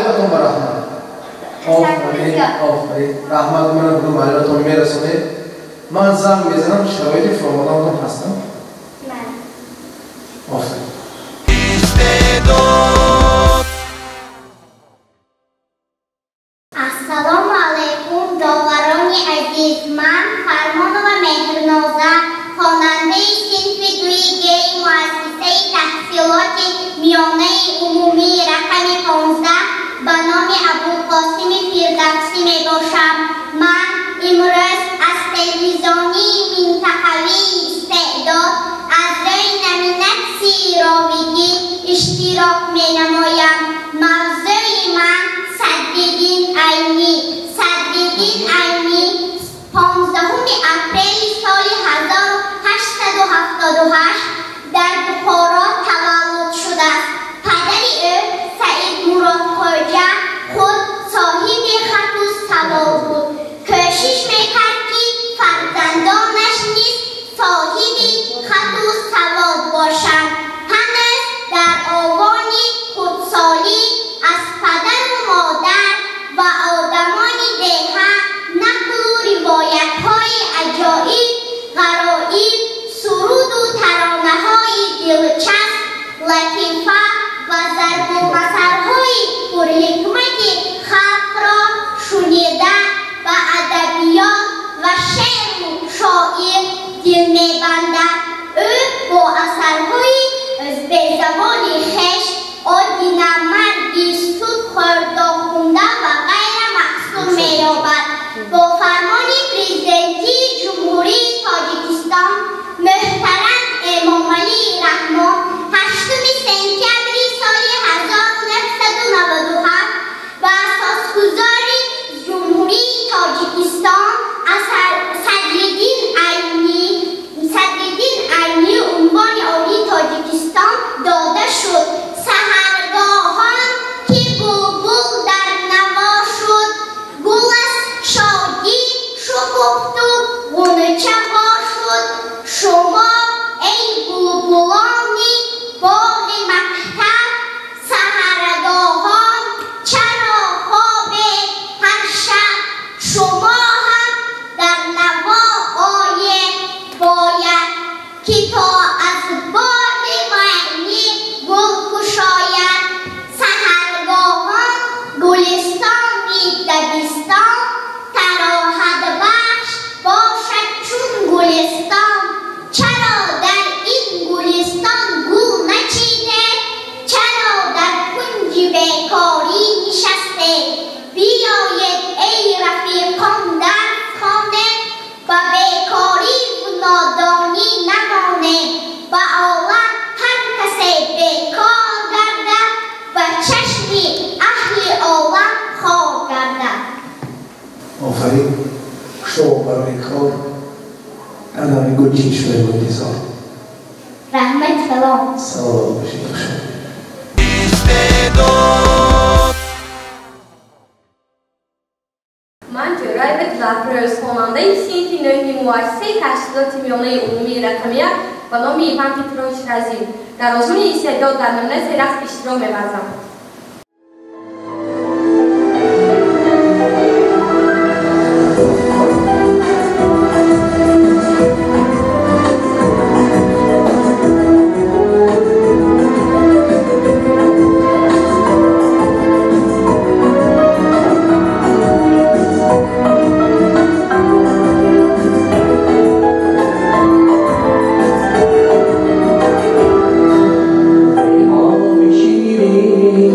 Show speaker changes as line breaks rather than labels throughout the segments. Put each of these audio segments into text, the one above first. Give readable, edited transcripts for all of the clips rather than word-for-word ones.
و تون برحمت آفرین رحمت من بدون مالی و تون میرسونه من زنگ میزنم شرایط فرمانم هستم آفرین
السلام علیکم داوران عزیز من فرمانова مهرنоза خواننده صنف دویگه مؤسسه تحصیلات میانه عمومی رقم 15 به نام ابوالقاسم فردوسی می باشم. من امروز از تلویزیونی منطقوی استعداد از روی نامیناسی راویگی اشتراک می نمایم. موضوع من صدرالدین عینی. صدرالدین عینی 15 اپریل سال 1878 در بخارا تولد شده است. پدر او سعید مراد خواجه خود صاحب خط و سواد بود. کوشش میکرد که فرزندانش نیز صاحب خط و سواد باشند. هنوز در آوان خودسالی از پدر و مادر و آدمان دیهه نقل و روایت‌های عجایب، غرایب، سرود و ترانه‌های دلچسب، لطیفه و ضرب المثل‌های پرحکمت خلق را شنیده و ادبیات و شعر و شاعر دل می‌بندد. او با اثرهای به زبان خویش آدینه مردی سود خورده خونده و غیر محصول می‌یابد. با فرمان پرزیدنتی جمهوری تاجیکستان محترم امام علی رحمان 8 سپتامبر سال 1997 و اساسگذار جمهوری تاجیکستان از صدرالدین عینی عنوان عالی تاجیکستان داده شد. سحرگاهان که بلبل در نوا شد، گل از شادی شکفت و غنچه ها شد. شما ای بلبلان باغ مکتب، سحرگاهان چرا خواب هر شب؟ شما هم در نوا آید باید که تا از باغ معنی گل گشاید. سحرگاهان گلستانی دبستان، تراحت بخش باشد چون گلستان. چرا در این گلستان گل نچیده؟ چرا در کنج بیکاری نشسته؟ بیایید ای رفیقان درس خوانیم و بیکاری و نادانی نمانیم. به عالم هر کسی بیکار گردد و چشم اهل عالم خار گردد.
آفرین شما برای کار الان گلچین شده بود دیزار
رحمت سلام
سلام باشید شما
من جرایت زفرز خواننده صنف نوین مؤسسه تحصیلات میانه عمومی رقم 1 به نام ایوان پیتروویچ رزین در آزمون استعداد در نمونه رقص اشتراک می‌ورزم.
شیرین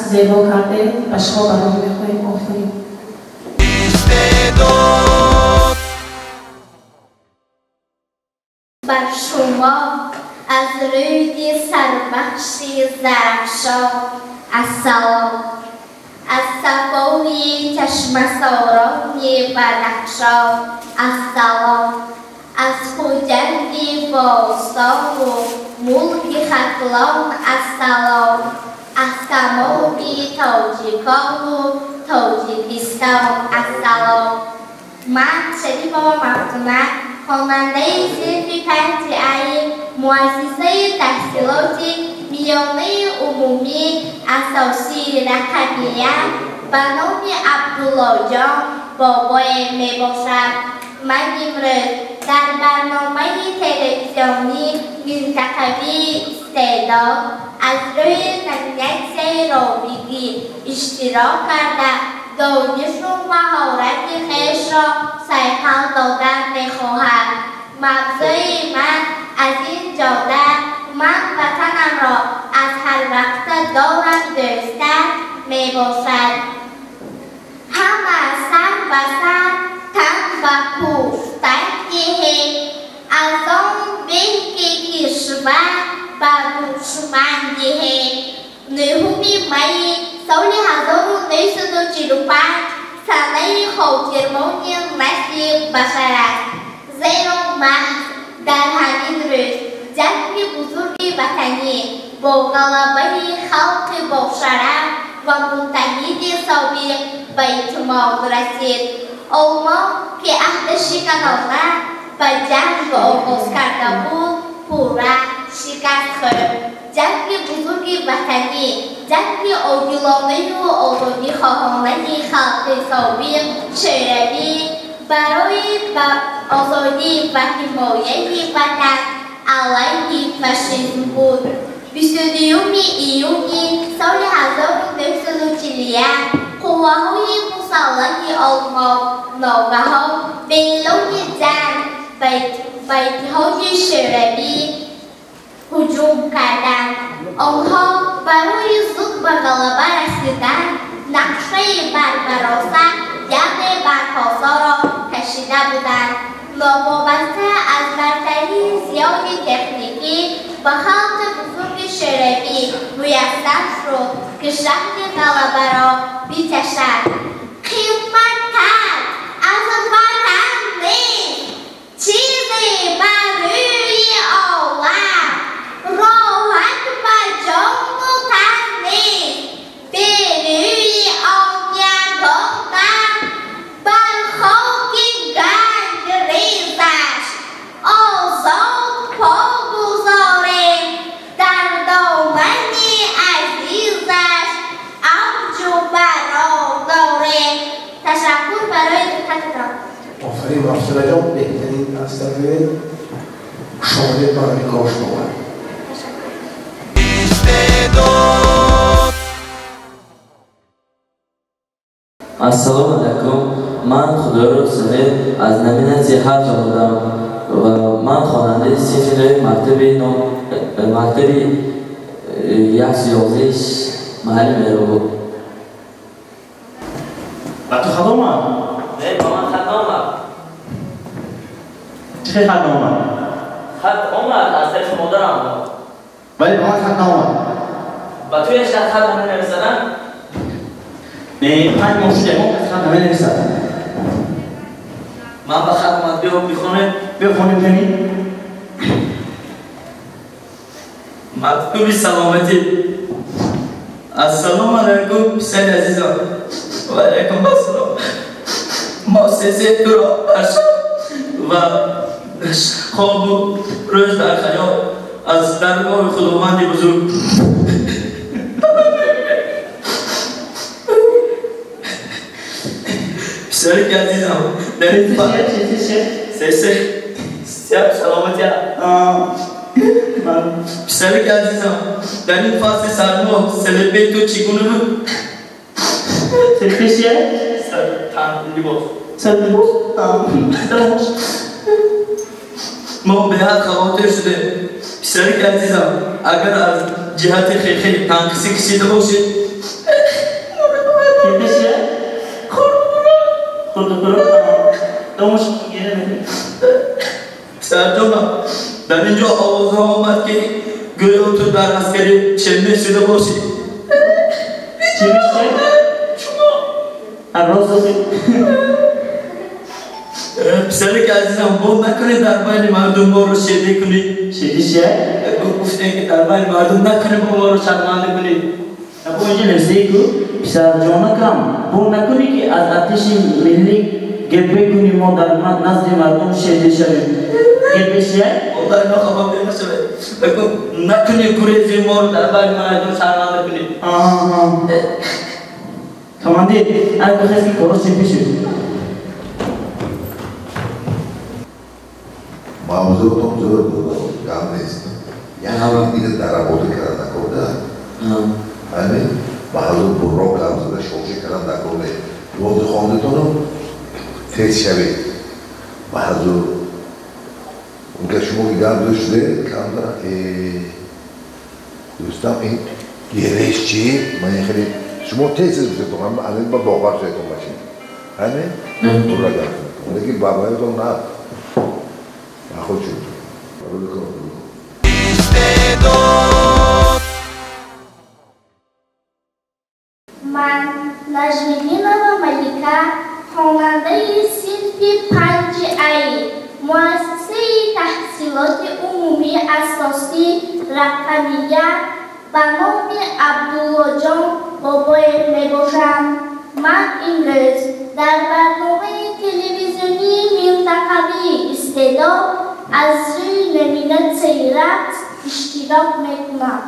زیبا کرده عشقا برام میخواهیم. آفرین.
بر شما از روی سربخشی زرفشان السلام، از صفای چشم سارانی بدخشان السلام، از خجند باستان و ملک ختلان السلام، از تمام تاجیکان و تاجیکستان السلام. من شریفه مفتونه، خواننده صنف 5A مؤسسه تحصیلات میانه عمومی اساسی رقمیه به نام عبدالله جان بابای می باشد. من امروز در برنامه تلویزیونی منطقوی استعداد از روی نتیجه راویگی اشتراک کرده دانش و مهارت خویش را سیحان دادن می‌خواهم. موضوع من از این جاده من وطنم را از هر وقت دارم دوستم میباشد. همه سر به سر تن و پوفتگی از آن به که کشور به دشمنی. 9 می سال 1945 سنه خاطرمانی نسل بشر است. زیرا محض در همین روز جنگ بزرگ وطنی با غلبه خلق با شرف و متحد سابق به اتمام رسید. آلمان که عهد شکنانه به جنگ آغاز کرده بود پورا شکست خورد. جنگ بزرگ وطنی، جنگ عادلانه و آزادی خواهانه خلق سابق شوروی برای آزادی و حمایت وطن علیه فاشیسم بود. 22 ایون سال 1941 قواهای مسلح آلمان ناگهان به اعلان جنگ به اتحاد شوروی هجوم کردند. آنها برای زود به غلبه رسیدن نقشه بربراسه یعنی برپاسا را کشیده بودند. ناوابسته از برتری زیاد تکنیکی به خلق بزرگ شوروی میسر شد که شهر غلبه را بکشد. قیمت‌تر از وطن نیست چیزی بر روی عالم، راحت به جان و تن نیست به روی آن یگان تن. بر خاک گنج ریزش آزاد پا گذاریم، در دامن عزیزش ابج و برا داریم. تشکر برای دقتتان.
آفرین مفتونه جان، بهترین از طرف شاهد برای کار شما.
السلام علیکم. من خدایرو سهیل از نمینه حرف بودم و من خواننده صنف مکتبی 111 محل میرو بود.
و تو خط آمد؟
نه با من خط آمد.
چه خط آمد؟
خط آمد از طرف مادرم آمد.
ولی با من خط آمد.
با توی اشتر خط همه نمیزدن؟
نه 5 ماه شده ما کسی خط همه نمیزد.
من با خط آمد بیا بخونه.
بیا خونه کنی؟
مکتوبی سلامتی. السلام علیکم سید عزیزم. و علیکم السلام. مؤسسه تو را و خواب و روز در خیال از درگاه خداوند بزرگ پسرک عزیزم در این سلامتی پسرک عزیزم در این فصل سرما سلبه تو چگونه بود؟
سلبه چیه؟
لباس
سلبه لباس
ما به حد خواطر شده پسرک عزیزم اگر از جهت خیلی تنقیسی کشیده باشید
درو دمش گیره
سرجانا در اینجا آوازها آمد که گویا تو در عسکری چنه شده باشی.
چی میشه؟ ابراز
پسرک عزیزم بود نکنی در بین مردم ما رو شیده کنی.
شیدی شه؟
گفتن که در بین مردم نکنی با ما رو شرمنده کنی.
ابو اینجا نفسی کو پسر جانا کم بو نکنی که از آتش ملی گپه کنی ما در نزد مردم شیده شویم. گپه شه؟
والله اینا خبر نشده. نکنی گریزی ما رو در بین مردم شرمنده کنی.
کماندیر اگه بخواستی کارو چه پیشه؟
موضوع تو زور بود کام نیست. یعنی دیگه در آباد کردن نکرده. همین موضوع برو کام زده شوخی کردن نکرده. وقتی خواندتونو تیز شوید. موضوع اونجا شما ایجاد داشته کام داره. دوستم این گیرش چی؟ من خیلی شما تیز بسید تو هم الان با باور شدتون باشید. همین برو کام. ولی باوری تو نه. خود شد برو بکنم
من نجمیدین و ملیکه خواننده صنف 5A مؤسسه تحصیلات عمومی اساسی رقمیه به نام عبدالله جان بابای میباشم. من امروز در برنامه تلویزیونی منطقوی استعداد از روی نمینه سیرت اشتراک میکنم.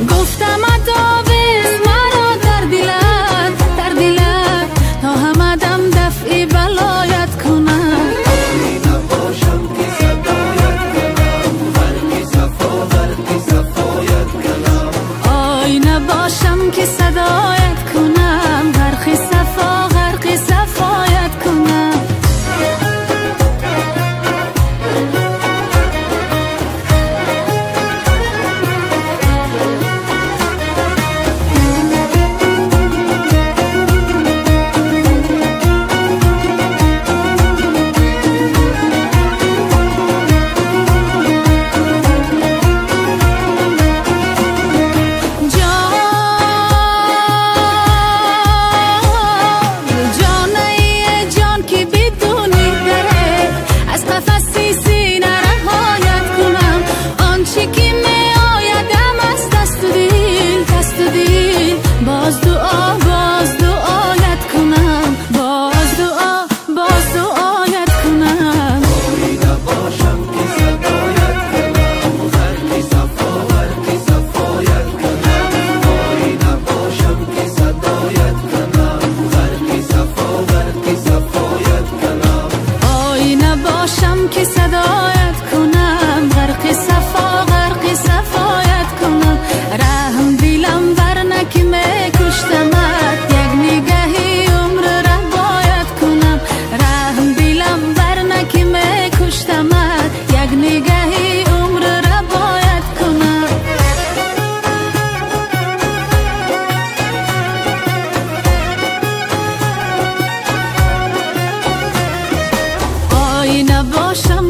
گفتم ادابیز مرا در دلت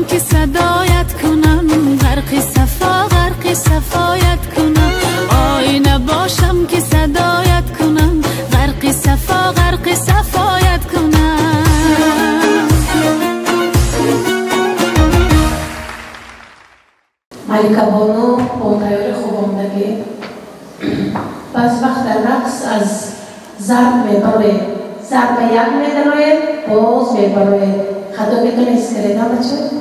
که صدایت کنم غرق صفایت کنم آینه باشم که صدایت کنم غرق صفایت کنم
ملکه بانو با تیار خوب آمدگی پس وقت رقص از ضرب میبروید ضرب یک میدروید باز میبروید خدا میتونست کردن بچه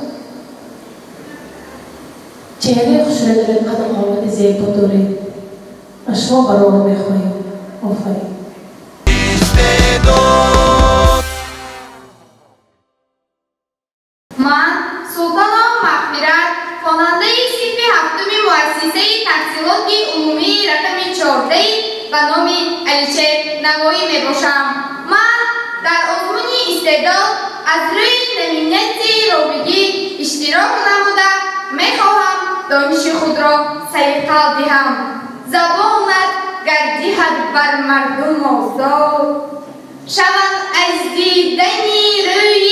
چهره خوشره دارید قدم آمد زیبا دارید و شما برای میخواهید آفرین
من سلطان مغفرت خواننده صنف هفتم مؤسسه تحصیلات عمومی رقم 14 به نام علیشیر نوایی میباشم. من در آزمون استعداد از روی نمینت رابطی اشتراک نموده میخواهم دانش خود را سیقل دهم. زبانت گر دهد بر مردم آزاد شوند از دیدنی روی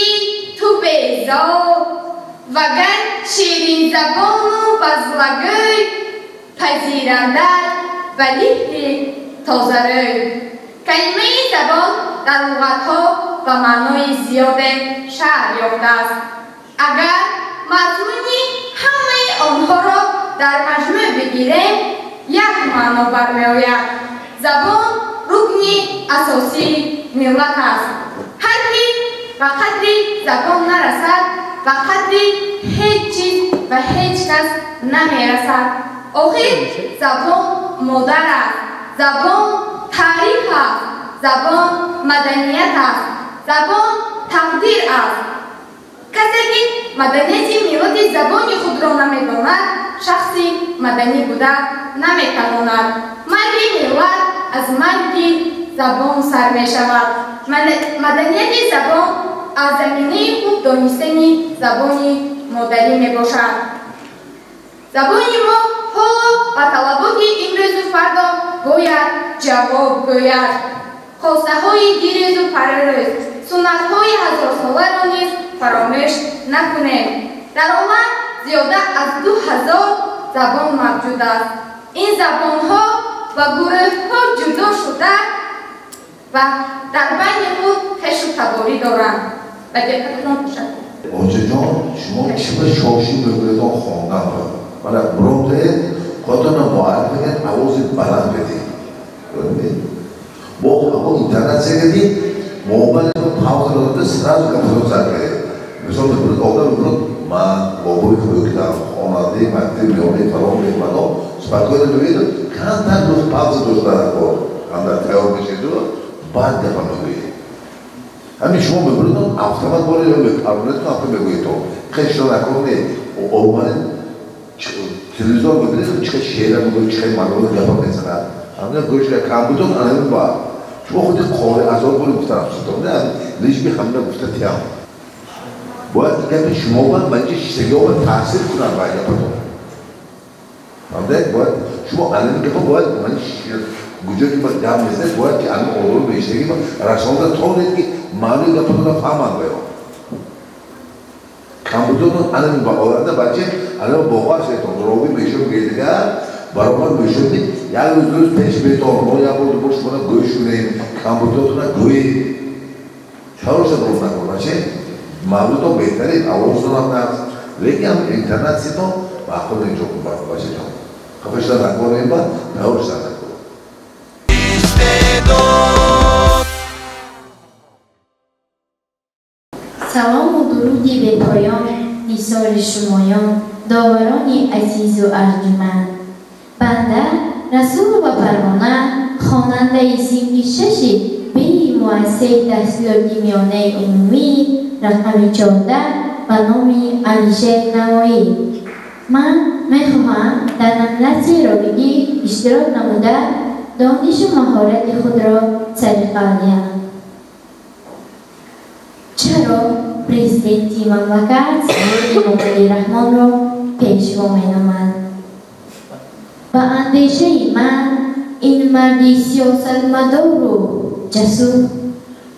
تو بیزار وگر شیرین زبان و فضلگوی پذیرندد ولی تازه روی. کلمه زبان در لغتها و معنای زیاد شعر یافته است. اگر مضمون همه آنها را در مجموع بگیریم یک معنا برمیآید. زبان رکن اساسی ملت است. هر کی به قدری زبان نرسد و قدری هیچ چیز و هیچ کس نمیرسد. آخر زبان مادر است. زبان تاریخ است. زبان مدنیت است. زبان تقدیر است. کسی که مدنیت ملت زبان خود را نمیداند شخصی مدنی بوده نمیتواند. مرگ ملت از مرگ زبان سر می شود. مدنیت زبان از زمینه خوب دانستن زبان مادری می باشد. زبان ما حالا و طلبات امروز و فردا باید جواب گوید. خواسته های دیروز و پرروز سنت های هزار ساله را نیز فراموش نکنیم. در عالم زیاده از 2000 زبان موجود است. این زبان ها و گروه ها جدا شده و در بین خود خش و تباری دارند. و دقتتان تشکر.
آنجا جان شما چه شاشی بگویدان خواندن را من برونده خودتان معرفه آواز بلند بدید. با همون اینترنت سگردید موبایل رو پاوز رو داده سراز گفتم سر کرده. مثلا بگوید آدم بگوید من بابوی خوی کدام خواننده مکتب میانی فرام میمانم سپرگاه رو بگوید کن تن روز پاوز دوست دارد کن کن در تیار بشید رو بعد دفعه بگوید. همین شما بگوید افتمت باره یا پرمونت کن افتم بگوید تو خیلی شما نکنه آمانه تلویزیون بگوید چه شعر بگوید چه مردم گفت میزند همه گوش که کم بودم آنهم با شما خودی قاره ازاد بولی گفتن افسوتم نه لیش بی همه گفته تیام باید دیگه شما باید منچه شیستگی ها باید تحصیل کنن باید گفتم همه باید شما آنهم گفت باید من گوجه که باید جمع نیسته باید که آنهم آدور بیشتگی باید رسانه تا طوریت که معنی گفتم را فهمان باید کم بودم آنهم با آدرده بچه آنهم باقا شیطان روی بیشتر گیدگه برابر بشودی یک روز پیش بیتار ما یا بود باش مانا گوش کنیم کامپیوتر گوی چهار شد روز نکن باشه معلوم تو بهتری آواز دارم نه لیکن هم اینترنت سی تو با خود اینجا کن باشه تو خفش دار نکنیم با نهارش دار نکن
سلام و درودی به پایان نیسار شمایان داوران عزیز و ارجمند. بنده رسول و پروانه خواننده صنف 6 بی مؤسسه تحصیلاتی میانه عمومی رقم 14 به نام علیشیر نوایی. من میخواهم در نملت رابطی اشتراک نموده دانش و مهارت خود را سرقل دهم. چرا پرزیدنتی مملکت امام علی رحمان را پیشوا مینامد؟ با اندیشه من این مردی سیاستمدار و جسور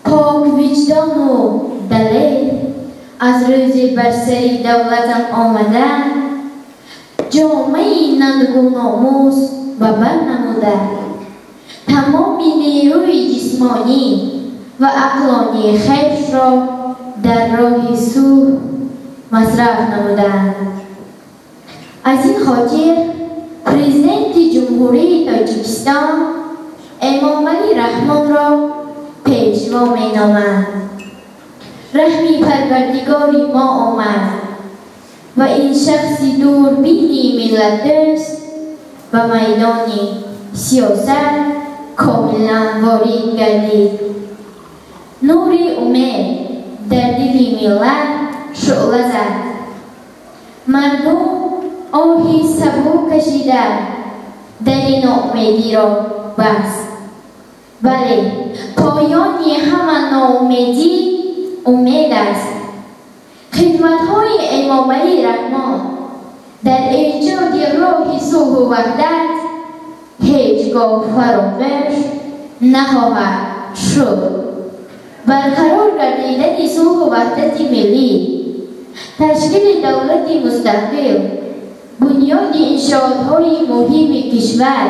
پاک وجدان و دلیل از روز بر سری دولتم آمدن جامعه ننگون آموز و برنمودن تمام نیروی جسمانی و عقلانی خیش را در راه صلح مصرف نمودند. از این خاطر پرزیدنت جمهوری تاجیکستان امام علی رحمان را پیشوا مینامند. رحمی پروردگاری ما آمد و این شخص دوربینی ملت دوست و میدان سیاست کاملا وارد گردید. نور امید در دل ملت شعله زد. مردم آهی سبک کشیدند در این امیدی را بست. بله، پایان همه ناامیدی امید است. خدمت‌های امام علی رحمان در ایجاد راه صلح و وحدت هیچگاه فراموش نخواهد شد. برقرار گردیدن صلح و وحدت ملی، تشکیل دولت مستقل، بنیاد انشاءات‌های مهم کشور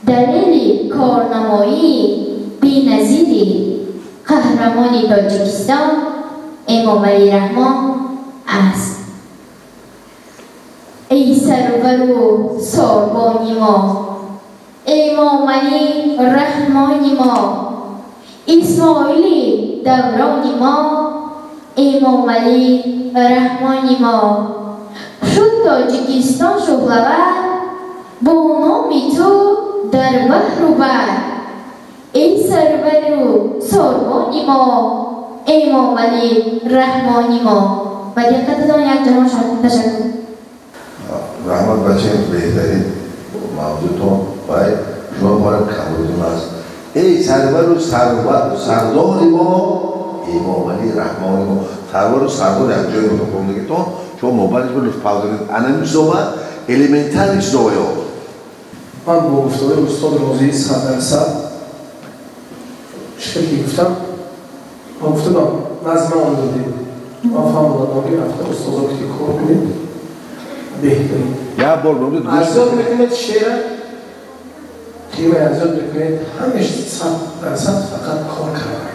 دلیل کارنمایی بی‌نظیر قهرمان تاجیکستان امام علی رحمان است. ای سرور و ساربان ما، امام علی رحمان ما، اسماعیلی دوران ما، امام علی رحمان ما. شد تاجیکستان شغلور با نام تو در بحر و بر. ای سرور و ساربان ما، امام علی رحمان ما. و دقتتان یک جناب تشکر.
رحمت بچه بهترین موضوع تو باید شما بارم کمودیم است. ای سرور و سردار ما، امام علی رحمان ما. سرور و سردار یک جای رو بکنم دیگه تو شما موبایلش رو لطف پاوزارید. انمی صحبت الیمنترش دوباره ها.
من با گفتگوی استاد روزی صدر صد شکلی گفتم من گفتم نظم آن دادیم من فهم دادم رفته استاد رو که کار کنید بهترین
یا بار بودید
ارزیاد میکنید شعر قیمه ارزیاد میکنید همش 100% فقط کار کرد